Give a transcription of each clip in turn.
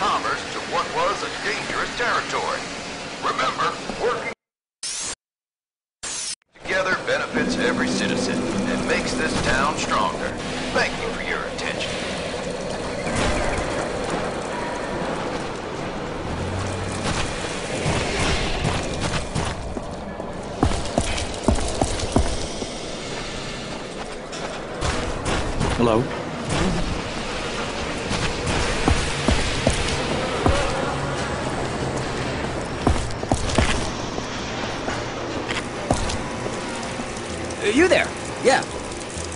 commerce to what was a dangerous territory. Remember, working together benefits every citizen and makes this town stronger. Thank you for your attention. Hello? You there? Yeah.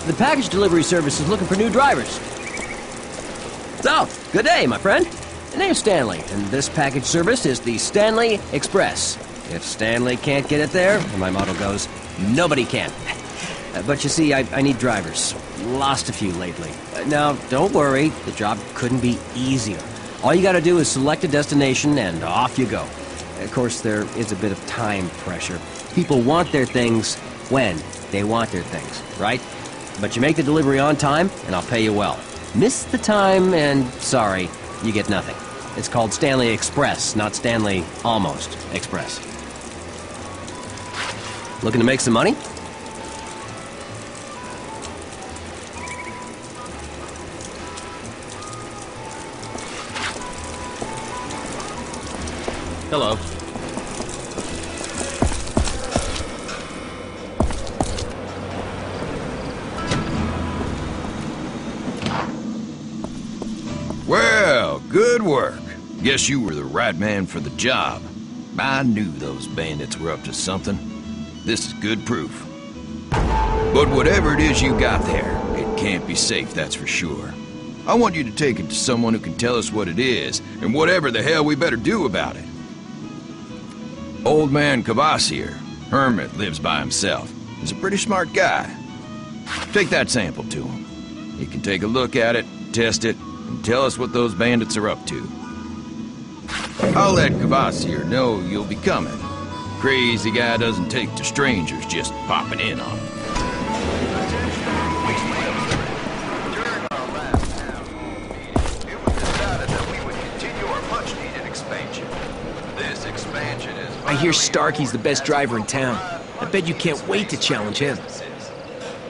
The package delivery service is looking for new drivers. So, good day, my friend. The name's Stanley, and this package service is the Stanley Express. If Stanley can't get it there, and my motto goes, nobody can. But you see, I need drivers. Lost a few lately. Now, don't worry, the job couldn't be easier. All you gotta do is select a destination, and off you go. Of course, there is a bit of time pressure. People want their things when they want their things, right? But you make the delivery on time, and I'll pay you well. Miss the time, and sorry, you get nothing. It's called Stanley Express, not Stanley Almost Express. Looking to make some money? Hello. Well, good work. Guess you were the right man for the job. I knew those bandits were up to something. This is good proof. But whatever it is you got there, it can't be safe, that's for sure. I want you to take it to someone who can tell us what it is, and whatever the hell we better do about it. Old man Kvasir, hermit, lives by himself. He's a pretty smart guy. Take that sample to him. He can take a look at it, test it, and tell us what those bandits are up to. I'll let Kvasir know you'll be coming. Crazy guy doesn't take to strangers just popping in on him. During our last town hall meeting, it was decided that we would continue our much-needed expansion. This expansion is... I hear Starkey's the best driver in town. I bet you can't wait to challenge him.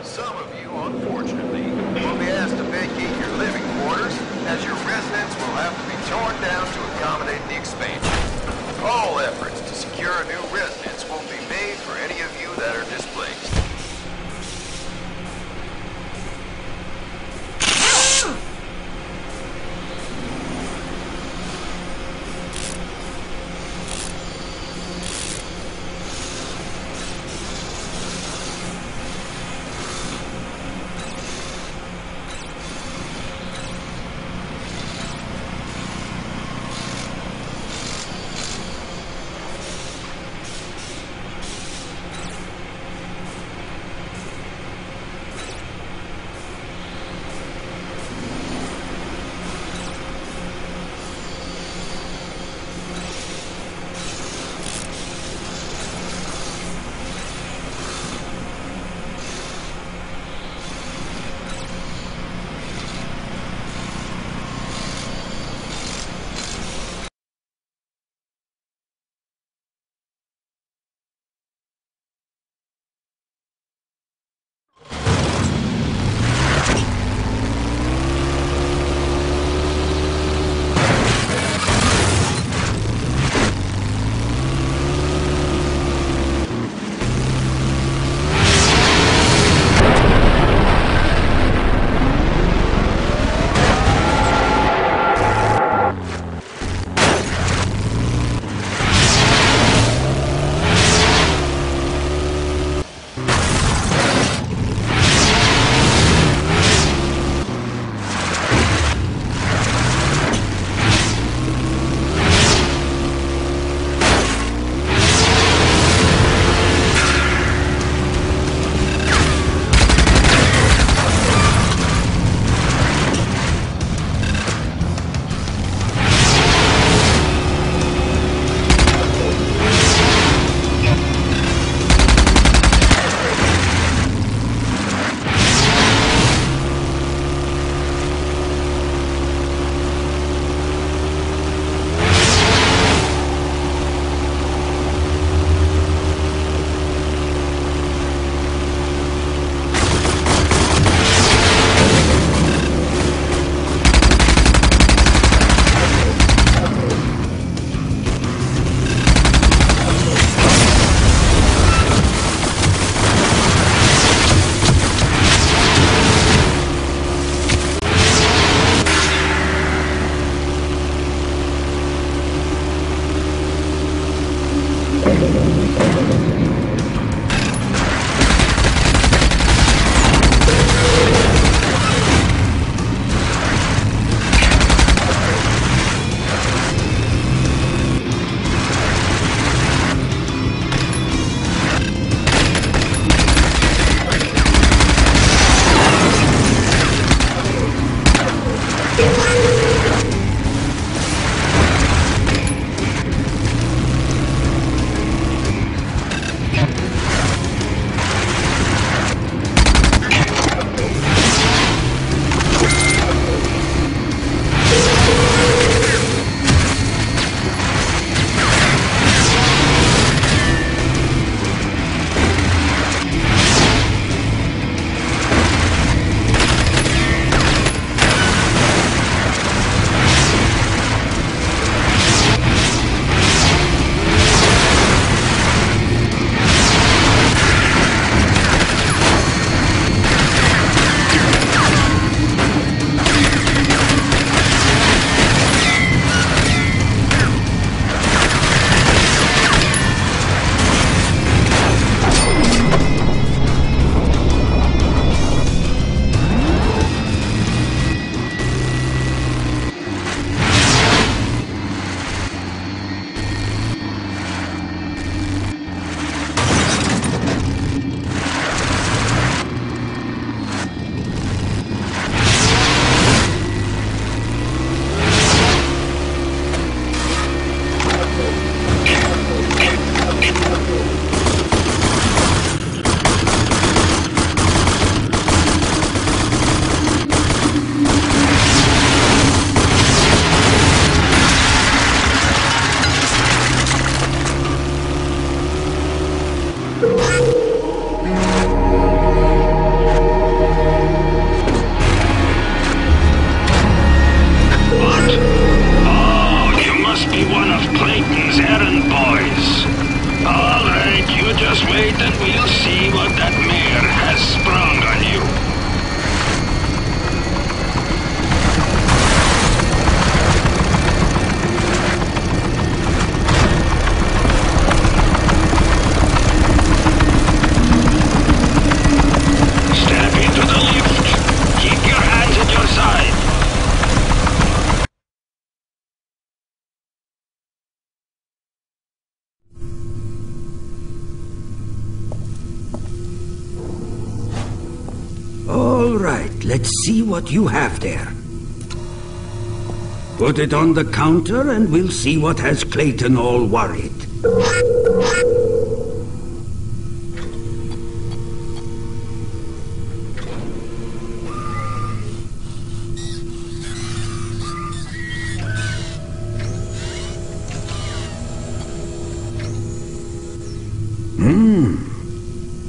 Some of you, unfortunately, will be asked to vacate your living quarters, as your residence will have to be torn down to accommodate the expansion. All efforts to secure a new residence will be made for any of you that are displaced. let's see what you have there. Put it on the counter and we'll see what has Clayton all worried.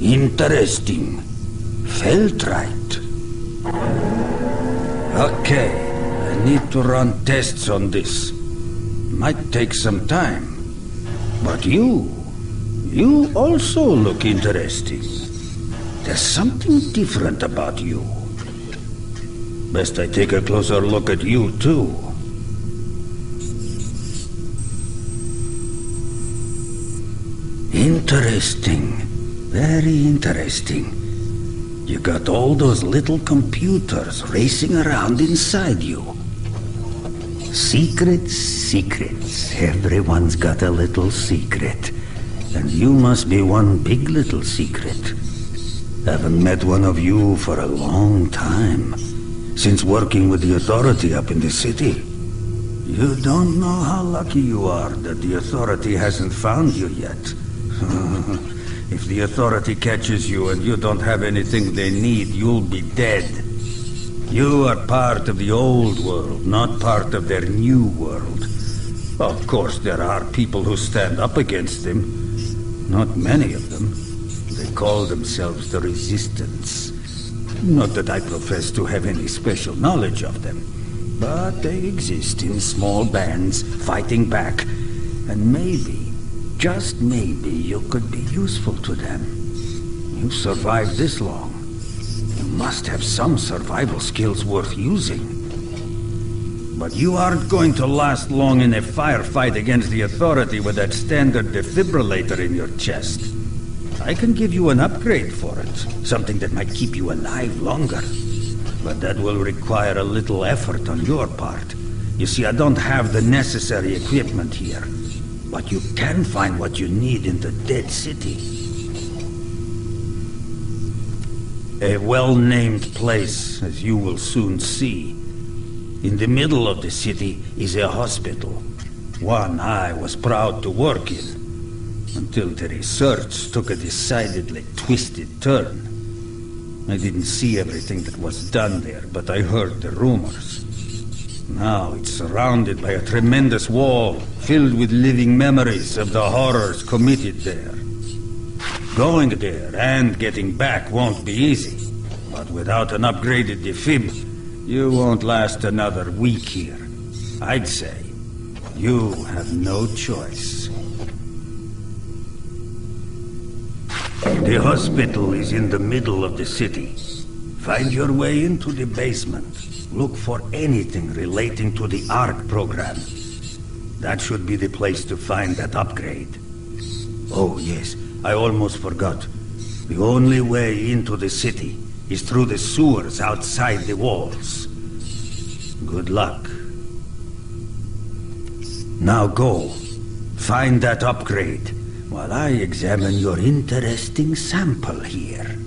Interesting. Feltrite. Okay, I need to run tests on this. Might take some time. But you also look interesting. There's something different about you. Best I take a closer look at you, too. Interesting. Very interesting. You got all those little computers racing around inside you. Secrets, secrets. Everyone's got a little secret. And you must be one big little secret. Haven't met one of you for a long time. Since working with the authority up in the city. You don't know how lucky you are that the authority hasn't found you yet. If the authority catches you and you don't have anything they need, you'll be dead. You are part of the old world, not part of their new world. Of course, there are people who stand up against them. Not many of them. They call themselves the Resistance. Not that I profess to have any special knowledge of them, but they exist in small bands, fighting back, and maybe, just maybe, you could be useful to them. You've survived this long. You must have some survival skills worth using. But you aren't going to last long in a firefight against the authority with that standard defibrillator in your chest. I can give you an upgrade for it, something that might keep you alive longer. But that will require a little effort on your part. You see, I don't have the necessary equipment here. But you can find what you need in the Dead City. A well-named place, as you will soon see. In the middle of the city is a hospital. One I was proud to work in. Until the research took a decidedly twisted turn. I didn't see everything that was done there, but I heard the rumors. Now it's surrounded by a tremendous wall, filled with living memories of the horrors committed there. Going there and getting back won't be easy, but without an upgraded defib, you won't last another week here. I'd say you have no choice. The hospital is in the middle of the city. Find your way into the basement. Look for anything relating to the ARC program. That should be the place to find that upgrade. Oh yes, I almost forgot. The only way into the city is through the sewers outside the walls. Good luck. Now go. Find that upgrade while I examine your interesting sample here.